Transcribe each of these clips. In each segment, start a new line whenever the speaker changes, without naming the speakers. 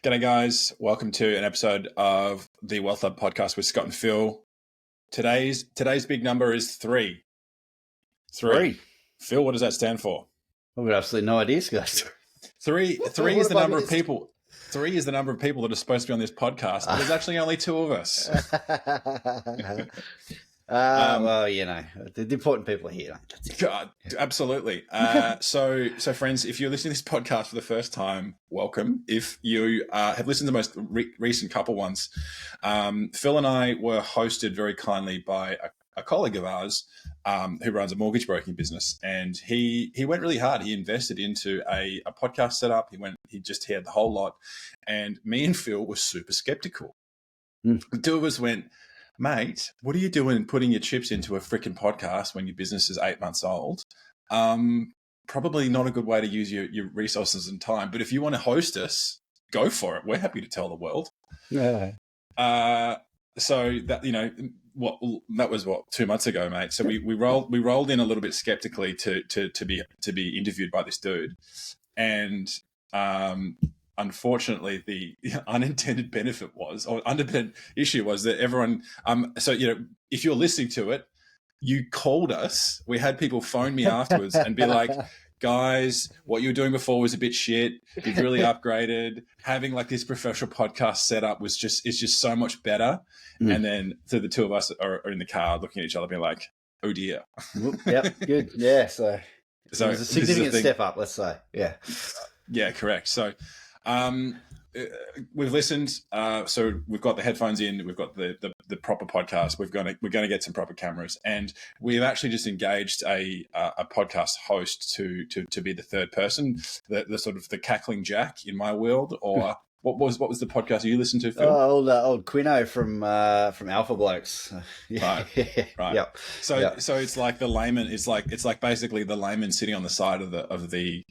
G'day, guys. Welcome to an episode of the Wealth Lab podcast with Scott and Phil. Today's big number is three. Three. Phil, what does that stand for?
I've got absolutely no idea, Scott.
Three is the number of people. 3 is the number of people that are supposed to be on this podcast, but there's actually only 2 of us.
Well, you know, the important people are here.
God, absolutely. So friends, if you're listening to this podcast for the first time, welcome. If you have listened to the most recent couple ones, Phil and I were hosted very kindly by a colleague of ours who runs a mortgage broking business, and he went really hard. He invested into a podcast setup. He had the whole lot, and me and Phil were super skeptical. The 2 of us went, mate, what are you doing putting your chips into a freaking podcast when your business is 8 months old? Probably not a good way to use your resources and time. But if you want to host us, go for it. We're happy to tell the world.
Yeah.
So that, that was 2 months ago, mate. So we rolled in a little bit skeptically to be interviewed by this dude, and unfortunately, the unintended benefit unintended issue was that everyone. If you're listening to it, you called us. We had people phone me afterwards and be like, "Guys, what you were doing before was a bit shit. You've really upgraded. Having like this professional podcast setup is just so much better." And then the 2 of us are in the car looking at each other, being like, "Oh dear."
Yep. Good. Yeah. So it was a significant step up. Let's say. Yeah.
Yeah. Correct. So. We've listened, so we've got the headphones in, we've got the proper podcast, we're going to get some proper cameras, and we've actually just engaged a podcast host to be the third person, the sort of the cackling Jack in my world. Or what was the podcast you listened to, Phil?
Old Quino from Alpha Blokes.
Right.
Yep.
So it's like the layman. It's like basically the layman sitting on the side of the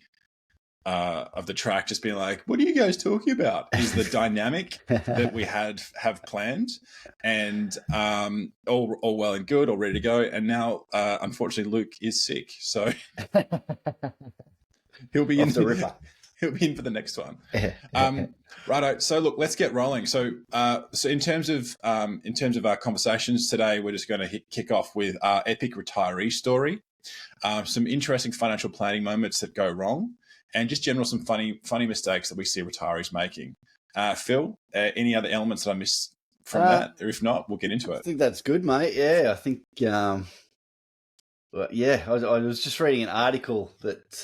track, just being like, "What are you guys talking about?" Is the dynamic that we have planned, and all well and good, all ready to go. And now, unfortunately, Luke is sick, so he'll be in for the next one. Righto. So look, let's get rolling. So in terms of our conversations today, we're just going to kick off with our epic retiree story, some interesting financial planning moments that go wrong, and just some funny mistakes that we see retirees making. Phil, any other elements that I missed from that? Or if not, we'll get into it.
I think that's good, mate. Yeah, I think, I was just reading an article that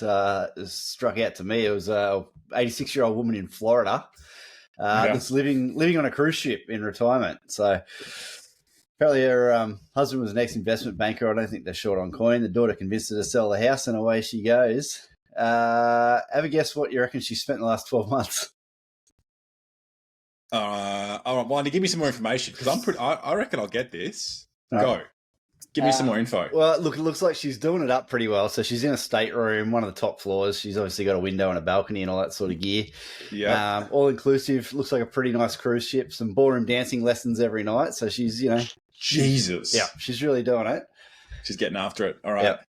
struck out to me. It was a 86-year-old woman in Florida that's living on a cruise ship in retirement. So apparently her husband was an ex-investment banker. I don't think they're short on coin. The daughter convinced her to sell the house, and away she goes. Have a guess what you reckon she spent the last 12 months?
All right, well, give me some more information, because I reckon I'll get this. Go. Give me some more info.
Well, look, it looks like she's doing it up pretty well. So she's in a stateroom, one of the top floors. She's obviously got a window and a balcony and all that sort of gear.
Yeah.
All inclusive. Looks like a pretty nice cruise ship. Some ballroom dancing lessons every night. So she's,
Jesus.
Yeah, she's really doing it.
She's getting after it. All right.
Yep.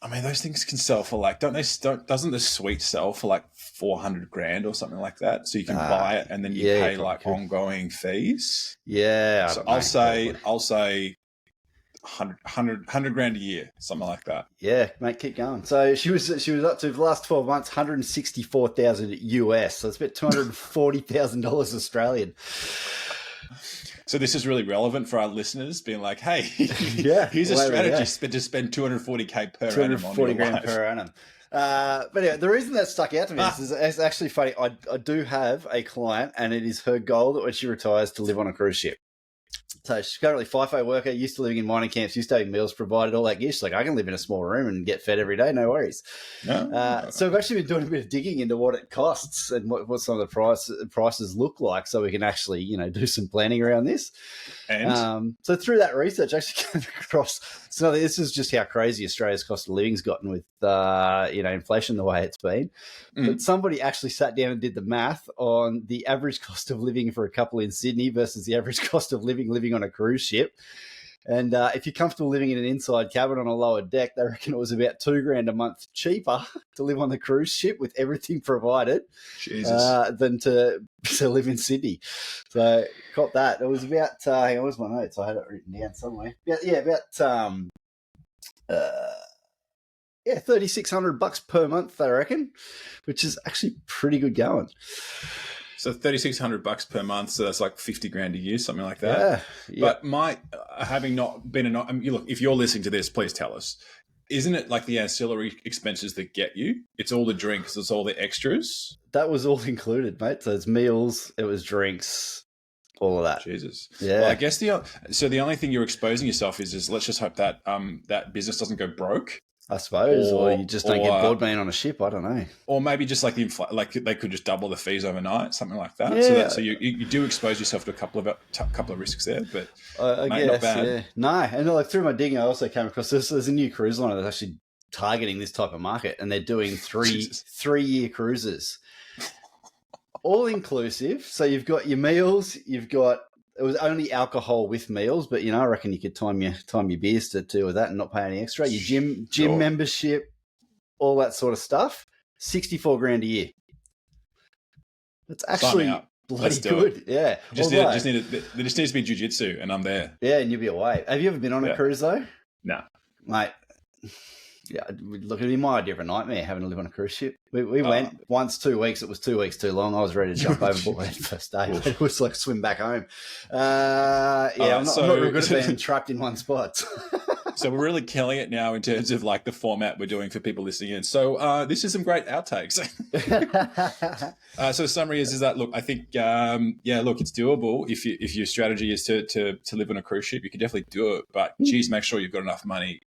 I mean, those things can sell for doesn't the suite sell for like $400,000 or something like that? So you can buy it and then you pay like ongoing fees.
Yeah.
So I'll say $100,000 a year, something like that.
Yeah, mate, keep going. So she was up to, for the last 12 months, $164,000 US. So it's about $240,000 Australian.
So this is really relevant for our listeners, being like, "Hey, here's a strategy to spend $240,000 per annum on your
$240,000 per annum." But anyway, the reason that stuck out to me is it's actually funny. I do have a client, and it is her goal that when she retires to live on a cruise ship. So she's currently FIFO worker, used to living in mining camps, used to having meals provided, all that gear. She's like, I can live in a small room and get fed every day, no worries. So we've actually been doing a bit of digging into what it costs and what some of the prices look like, so we can actually, do some planning around this.
And
so through that research, I actually came across. So this is just how crazy Australia's cost of living's gotten with inflation the way it's been. But somebody actually sat down and did the math on the average cost of living for a couple in Sydney versus the average cost of living on a cruise ship. And if you're comfortable living in an inside cabin on a lower deck, they reckon it was about $2,000 a month cheaper to live on the cruise ship with everything provided than to live in Sydney. So caught that. It was about, hang on, where's my notes? I had it written down somewhere. $3,600 per month, I reckon, which is actually pretty good going.
So $3,600 per month, so that's like 50 grand a year, something like that. Yeah. But having not been look, if you're listening to this, please tell us. Isn't it like the ancillary expenses that get you? It's all the drinks, it's all the extras.
That was all included, mate. So it's meals, it was drinks, all of that.
Jesus.
Yeah.
Well, I guess the only thing you're exposing yourself is let's just hope that that business doesn't go broke.
I suppose, or you just don't get bored being on a ship. I don't know.
Or maybe just like like they could just double the fees overnight, something like that.
Yeah.
So you do expose yourself to a couple of risks there, but
I guess,
not bad.
Yeah. No, and like through my digging, I also came across there's a new cruise line that's actually targeting this type of market, and they're doing 3-year cruises, all inclusive. So you've got your meals, it was only alcohol with meals, but I reckon you could time your beers to do with that and not pay any extra. Your gym membership, all that sort of stuff. $64,000 a year. That's actually bloody good. Yeah.
There just needs to be jiu-jitsu, and I'm there.
Yeah, and you'll be away. Have you ever been on a cruise though?
No,
mate. Yeah, look, it'd be my idea of a nightmare having to live on a cruise ship. We went once 2 weeks. It was 2 weeks too long. I was ready to jump overboard the first day. But it was like swim back home. I'm not real good at being trapped in one spot.
So we're really killing it now in terms of like the format we're doing for people listening in. So this is some great outtakes. So the summary is that, look, I think, look, it's doable. If your strategy is to live on a cruise ship, you can definitely do it. But geez, make sure you've got enough money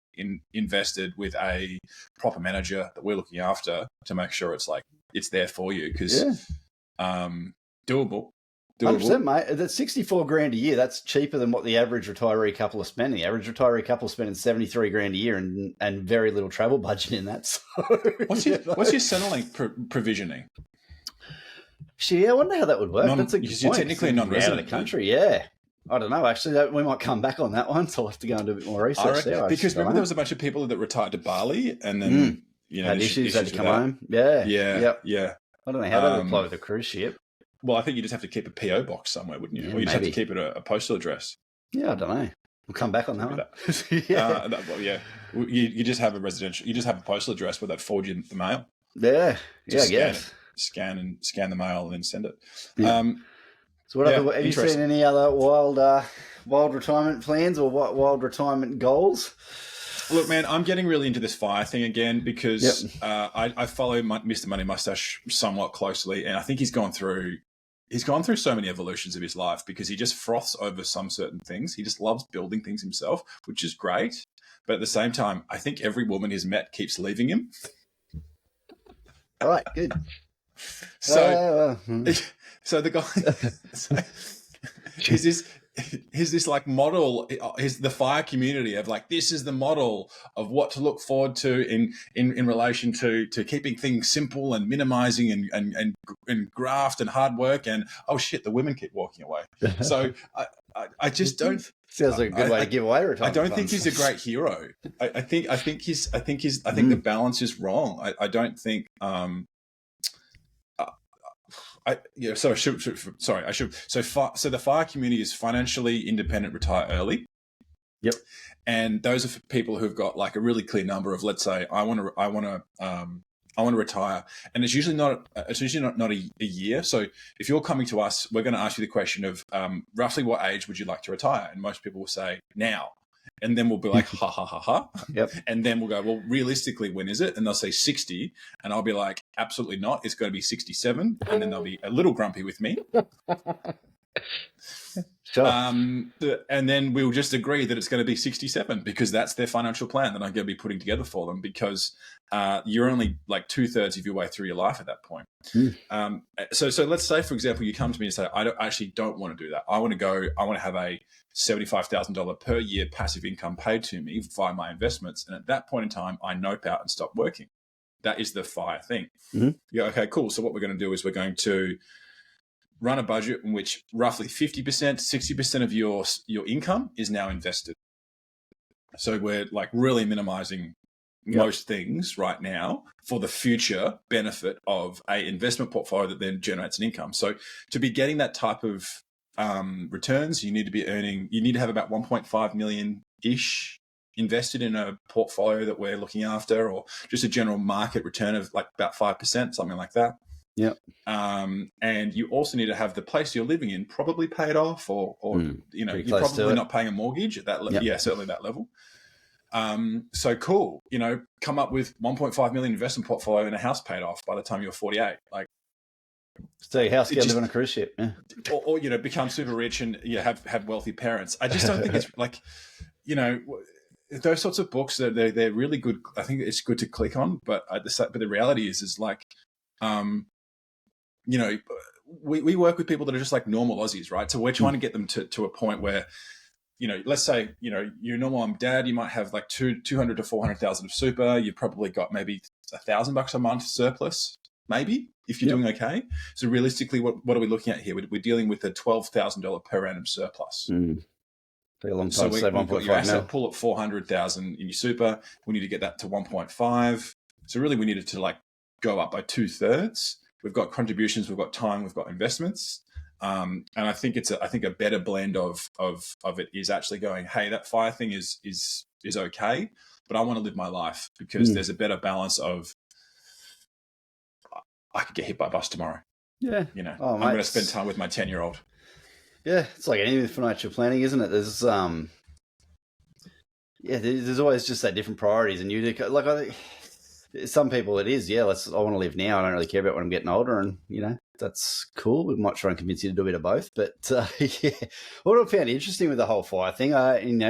invested with a proper manager that we're looking after to make sure it's there for you, because doable.
100%, mate. That's $64,000 a year. That's cheaper than what the average retiree couple are spending. The average retiree couple is spending $73,000 a year and very little travel budget in that. So,
what's your Centrelink provisioning?
Actually, I wonder how that would work. That's a good point.
You're technically a non-resident
out of the country. Yeah. I don't know. Actually, we might come back on that one, so I'll have to go and do a bit more research there.
Because remember, there was a bunch of people that retired to Bali and then
had issues, had to come home. Yeah.
Yeah.
I don't know how that would apply with a cruise ship.
Well, I think you just have to keep a PO box somewhere, wouldn't you? Or you just have to keep it a postal address.
Yeah, I don't know. We'll come back on that one.
You just have a residential. You just have a postal address where they'd forward you the mail.
Yeah. I guess.
Scan the mail and then send it.
Yeah. So have you seen any other wild retirement plans or wild retirement goals?
Look, man, I'm getting really into this fire thing again because I follow Mr. Money Mustache somewhat closely, and I think he's gone through so many evolutions of his life because he just froths over some certain things. He just loves building things himself, which is great. But at the same time, I think every woman he's met keeps leaving him.
All right, good.
So the guy, he's this like model, is the fire community of like, this is the model of what to look forward to in relation to keeping things simple and minimizing and graft and hard work. And oh shit, the women keep walking away. So I just don't.
Sounds like a good way to give away retirement.
I don't think he's a great hero. I think the balance is wrong. I don't think. So the fire community is financially independent, retire early.
Yep.
And those are for people who've got like a really clear number of, let's say, I want to retire, and it's usually not a year. So if you're coming to us, we're going to ask you the question of roughly what age would you like to retire, and most people will say now. And then we'll be like, ha, ha, ha, ha.
Yep.
And then we'll go, well, realistically, when is it? And they'll say 60. And I'll be like, absolutely not. It's going to be 67. And then they'll be a little grumpy with me.
Sure.
And then we'll just agree that it's going to be 67 because that's their financial plan that I'm going to be putting together for them, because you're only like 2/3 of your way through your life at that point. So let's say, for example, you come to me and say, I don't want to do that. I want to have a $75,000 per year passive income paid to me via my investments. And at that point in time, I nope out and stop working. That is the fire thing.
Mm-hmm.
Yeah. Okay, cool. So what we're going to do is we're going to run a budget in which roughly 50%, 60% of your income is now invested. So we're like really minimizing most things right now for the future benefit of a investment portfolio that then generates an income. So to be getting that type of returns, you need to have about 1.5 million ish invested in a portfolio that we're looking after, or just a general market return of like about 5%, something like that.
Yeah.
And you also need to have the place you're living in probably paid off, or you're probably not paying a mortgage at that level. Yeah, certainly that level. So cool, come up with 1.5 million investment portfolio and a house paid off by the time you're 48. Like,
so your house get live on a cruise ship, yeah.
or become super rich and have wealthy parents. I just don't think it's like, those sorts of books, they're really good. I think it's good to click on, but the reality is like, we work with people that are just like normal Aussies, right? So we're trying to get them to a point where, let's say, your normal mom, dad, you might have like 200 to 400,000 of super. You've probably got maybe $1,000 a month surplus, maybe, if you're doing okay. So realistically, what are we looking at here? We're dealing with a $12,000 per annum surplus.
Take a long time to save 1.5
your asset pool at 400,000 in your super. We need to get that to 1.5. So really, we needed to like go up by 2/3. We've got contributions, we've got time, we've got investments. And I think a better blend of it is actually going, hey, that fire thing is okay, but I want to live my life because there's a better balance of, I could get hit by a bus tomorrow.
Yeah.
I'm going to spend time with my 10-year-old.
Yeah. It's like anything with financial planning, isn't it? There's, there's always just that different priorities, and some people it is, I want to live now. I don't really care about when I'm getting older, and that's cool. We might try and convince you to do a bit of both, but what I found interesting with the whole fire thing,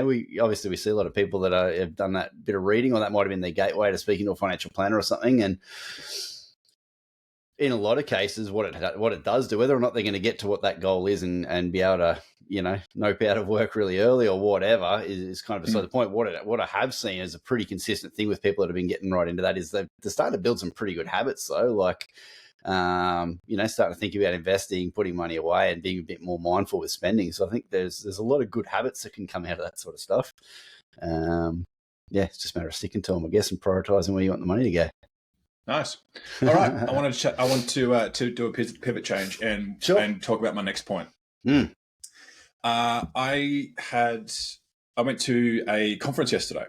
we see a lot of people that have done that bit of reading, or that might have been their gateway to speaking to a financial planner or something, and in a lot of cases, what it does do, whether or not they're going to get to what that goal is and be able to, nope out of work really early or whatever, is kind of beside the point. What I have seen is a pretty consistent thing with people that have been getting right into that is they're starting to build some pretty good habits, though. Like, starting to think about investing, putting money away, and being a bit more mindful with spending. So I think there's a lot of good habits that can come out of that sort of stuff. It's just a matter of sticking to them, I guess, and prioritizing where you want the money to go.
Nice. All right. I want to do a pivot change and talk about my next point. I went to a conference yesterday,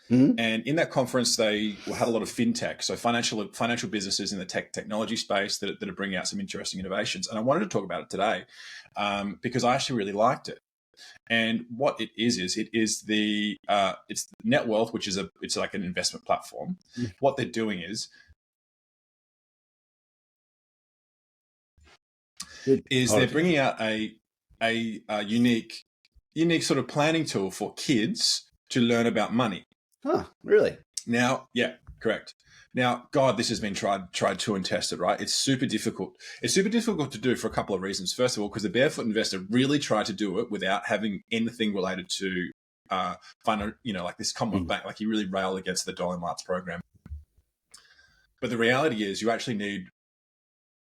and in that conference they had a lot of fintech, so financial businesses in the technology space that are bringing out some interesting innovations. And I wanted to talk about it today because I actually really liked it. And what it is the it's Net Wealth, which is it's like an investment platform. What they're doing is they're bringing out a unique sort of planning tool for kids to learn about money.
Huh, really?
Now, yeah, correct. Now, God, this has been tried to and tested, right? It's super difficult. It's super difficult to do for a couple of reasons. First of all, because the Barefoot Investor really tried to do it without having anything related to like this Commonwealth Bank. Like, he really railed against the Dollar Marts program. But the reality is, you actually need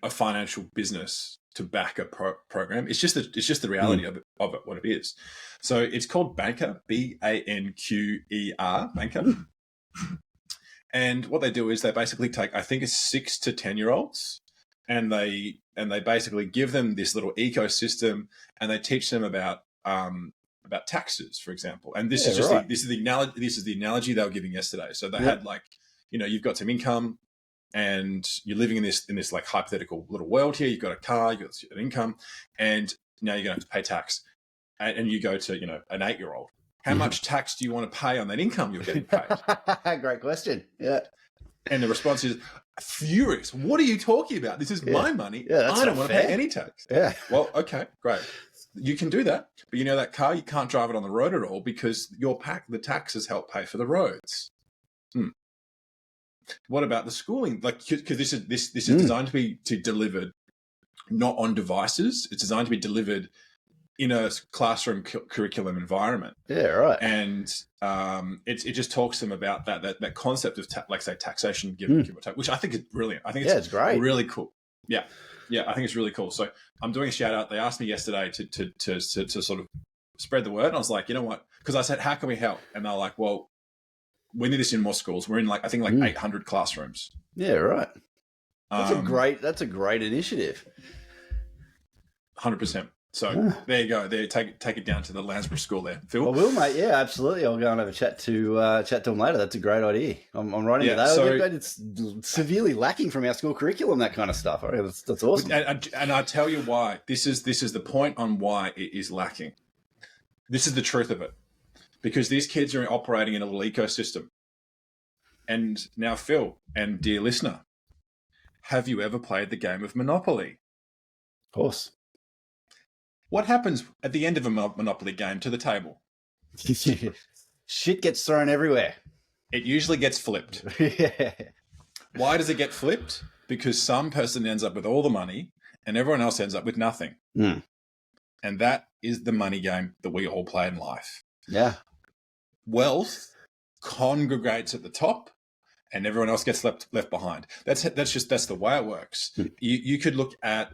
a financial business to back a program. It's just the reality of it, what it is. So it's called Banker, BANQER, Banker. And what they do is they basically take, I think it's 6 to 10-year-olds, and they basically give them this little ecosystem, and they teach them about taxes, for example. And this is the analogy they were giving yesterday. So they had like, you've got some income, and you're living in this like hypothetical little world here. You've got a car, you've got an income, and now you're going to have to pay tax. And you go to, an 8-year-old. How much tax do you want to pay on that income you're getting paid?
Great question. Yeah.
And the response is furious. What are you talking about? This is my money. Yeah, I don't want to pay any tax.
Yeah.
Well, okay, great. You can do that. But that car, you can't drive it on the road at all because the taxes help pay for the roads. What about the schooling? Like, because this is designed to be delivered not on devices. It's designed to be delivered in a classroom curriculum environment.
Yeah, right.
And it just talks to them about that concept of taxation, give or take, which I think is brilliant. I think it's
great,
really cool. Yeah, I think it's really cool. So I'm doing a shout out. They asked me yesterday to sort of spread the word, and I was like, you know what? because I said, how can we help? And they're like, well, we need this in more schools. We're in I think 800 classrooms.
Yeah, right. That's a great initiative.
100%. So there you go. There, take it down to the Landsborough School there, Phil.
I will, mate. Yeah, absolutely. I'll go and have a chat to them later. That's a great idea. I'm writing it down. So, it's severely lacking from our school curriculum, that kind of stuff. I mean, that's awesome.
And I tell you why. This is the point on why it is lacking. This is the truth of it. Because these kids are operating in a little ecosystem. And now, Phil, and dear listener, have you ever played the game of Monopoly?
Of course.
What happens at the end of a Monopoly game to the table?
Shit gets thrown everywhere.
It usually gets flipped.
Yeah.
Why does it get flipped? Because some person ends up with all the money and everyone else ends up with nothing.
Mm.
And that is the money game that we all play in life.
Yeah.
Wealth congregates at the top and everyone else gets left behind. That's the way it works. Mm. You could look at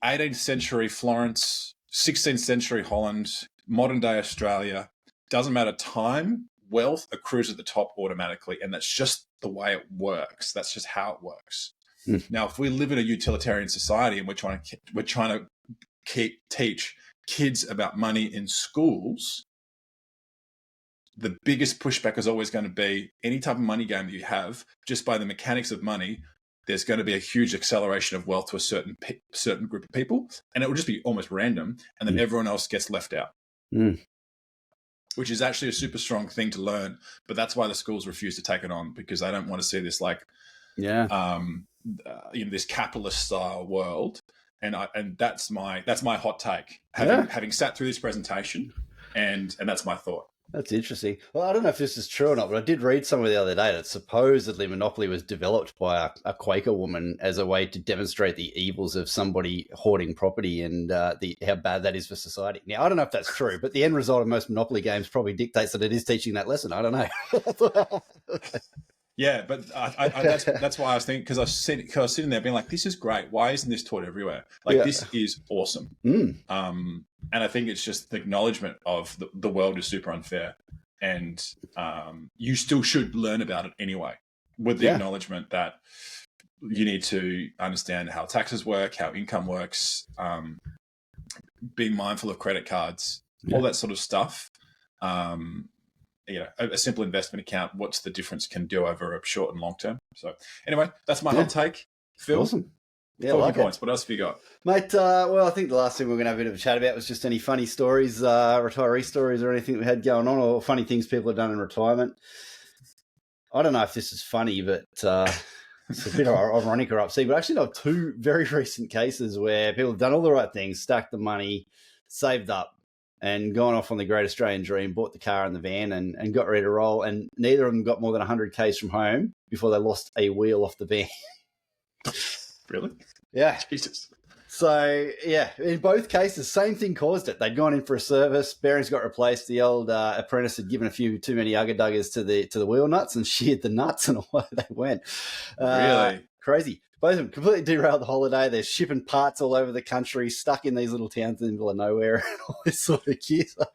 18th century Florence, 16th century Holland, modern day Australia. Doesn't matter time, wealth accrues at the top automatically, and that's just the way it works. That's just how it works. Mm. Now, if we live in a utilitarian society and we're trying to teach kids about money in schools, the biggest pushback is always going to be any type of money game that you have, just by the mechanics of money, there's going to be a huge acceleration of wealth to a certain group of people, and it will just be almost random, and then everyone else gets left out, which is actually a super strong thing to learn. But that's why the schools refuse to take it on, because they don't want to see this this capitalist style world. And that's my hot take. Having sat through this presentation, and that's my thought.
That's interesting. Well, I don't know if this is true or not, but I did read somewhere the other day that supposedly Monopoly was developed by a Quaker woman as a way to demonstrate the evils of somebody hoarding property and how bad that is for society. Now, I don't know if that's true, but the end result of most Monopoly games probably dictates that it is teaching that lesson. I don't know.
Yeah, but that's why I was thinking, because I was sitting there being like, this is great. Why isn't this taught everywhere? This is awesome. And I think it's just the acknowledgement of the world is super unfair, and you still should learn about it anyway, with the acknowledgement that you need to understand how taxes work, how income works, being mindful of credit cards, all that sort of stuff. A simple investment account, what's the difference can do over a short and long term. So anyway, that's my hot take. Phil?
Awesome. Yeah,
like points. What else have you got?
Mate, well, I think the last thing we're going to have a bit of a chat about was just any funny stories, retiree stories or anything we had going on, or funny things people have done in retirement. I don't know if this is funny, but it's a bit ironic or upsetting, but I actually know two very recent cases where people have done all the right things, stacked the money, saved up, and gone off on the great Australian dream, bought the car and the van and got ready to roll. And neither of them got more than 100 Ks from home before they lost a wheel off the van.
Really?
Yeah.
Jesus.
So, yeah, in both cases, same thing caused it. They'd gone in for a service, bearings got replaced, the old apprentice had given a few too many ugger-duggers to the wheel nuts and sheared the nuts, and away they went.
Really?
Crazy. Both of them completely derailed the holiday. They're shipping parts all over the country, stuck in these little towns in the middle of nowhere and all this sort of gear. So,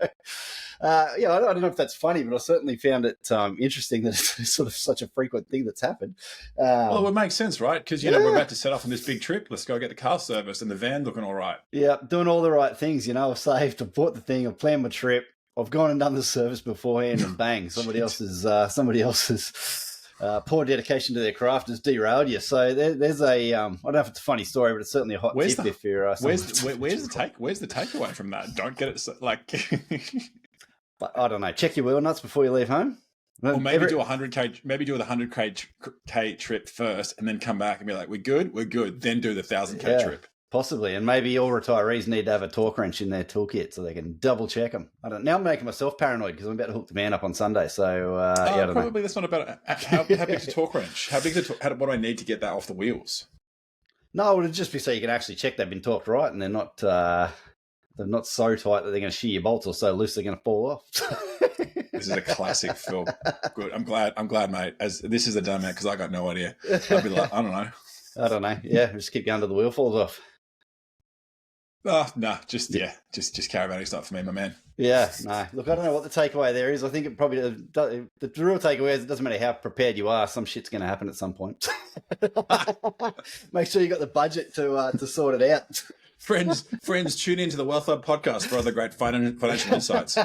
I don't know if that's funny, but I certainly found it interesting that it's sort of such a frequent thing that's happened.
Well, it would make sense, right? Because, we're about to set off on this big trip. Let's go get the car serviced and the van looking all right.
Yeah, doing all the right things. I've saved, I've bought the thing, I've planned my trip, I've gone and done the service beforehand, and bang, somebody else's poor dedication to their craft has derailed you. So there's a I don't know if it's a funny story, but it's certainly a hot tip if you're.
Where's the takeaway from that? Don't get it
But I don't know. Check your wheel nuts before you leave home.
Or maybe do 100K. Maybe do the 100K trip first, and then come back and be like, "We're good." Then do the 1,000K trip.
Possibly, and maybe all retirees need to have a torque wrench in their toolkit so they can double check them. Now I'm making myself paranoid because I'm about to hook the man up on Sunday. So I don't
probably
know.
That's not about how big's a torque wrench. What do I need to get that off the wheels?
No, it would just be so you can actually check they've been torqued right and they're not so tight that they're going to shear your bolts, or so loose they're going to fall off.
This is a classic, Phil. Good. I'm glad, mate. As this is a dumb because I got no idea. I'd be like, I don't know.
Yeah, just keep going till the wheel falls off.
Oh, no, just caravaning's not for me, my man.
Yeah, no. Look, I don't know what the takeaway there is. I think it probably the real takeaway is it doesn't matter how prepared you are, some shit's going to happen at some point. Make sure you got the budget to sort it out.
Friends, tune into the Wealth Hub podcast for other great financial insights.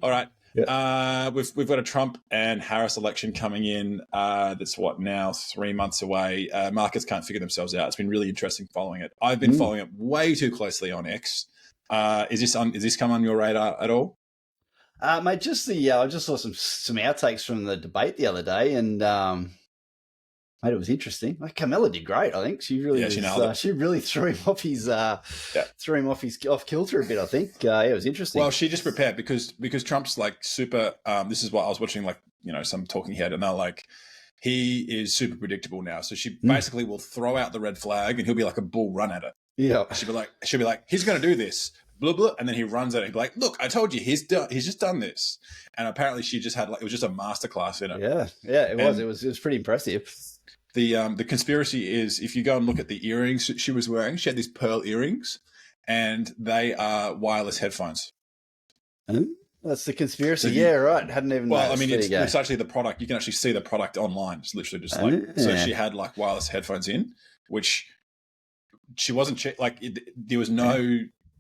All right. Yeah. We've got a Trump and Harris election coming in. That's what now 3 months away. Markets can't figure themselves out. It's been really interesting following it. I've been following it way too closely on X. Is this come on your radar at all?
Mate, I just saw some outtakes from the debate the other day, and mate, it was interesting. Camilla did great. I think she really she really threw him off his off kilter a bit. I think it was interesting.
Well, she just prepared because Trump's like super. This is what I was watching, like some talking head, and they're like, he is super predictable now. So she basically will throw out the red flag, and he'll be like a bull run at it.
Yeah,
she'll be like, he's going to do this. Blah, blah, and then he runs at it. He'd be like, look, I told you, he's just done this. And apparently she just had it was just a masterclass in it.
Yeah, it was pretty impressive.
The conspiracy is, if you go and look at the earrings she was wearing, she had these pearl earrings, and they are wireless headphones.
That's the conspiracy. Yeah, right. Hadn't even noticed.
I mean, it's actually the product. You can actually see the product online. It's literally just like, so she had like wireless headphones in, which she wasn't there was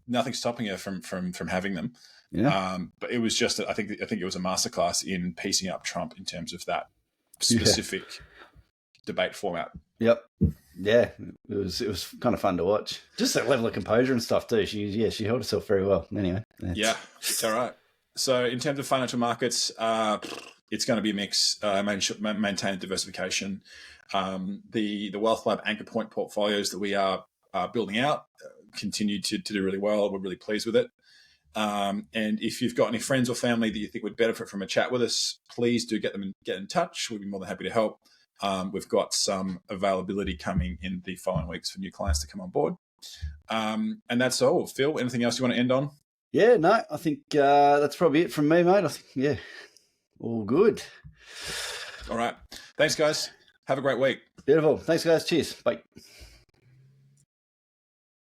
nothing stopping her from having them. Yeah. But it was just, I think it was a masterclass in piecing up Trump in terms of that specific debate format.
Yep. Yeah. It was kind of fun to watch. Just that level of composure and stuff too. She held herself very well. Anyway.
Yeah, it's all right. So in terms of financial markets, it's going to be a mix. Maintain diversification. The Wealth Lab anchor point portfolios that we are building out continue to do really well. We're really pleased with it. And if you've got any friends or family that you think would benefit from a chat with us, please do get in touch. We'd be more than happy to help. We've got some availability coming in the following weeks for new clients to come on board. And that's all. Phil, anything else you want to end on?
Yeah, no, I think that's probably it from me, mate. I think, all good.
All right. Thanks, guys. Have a great week.
Beautiful. Thanks, guys. Cheers. Bye.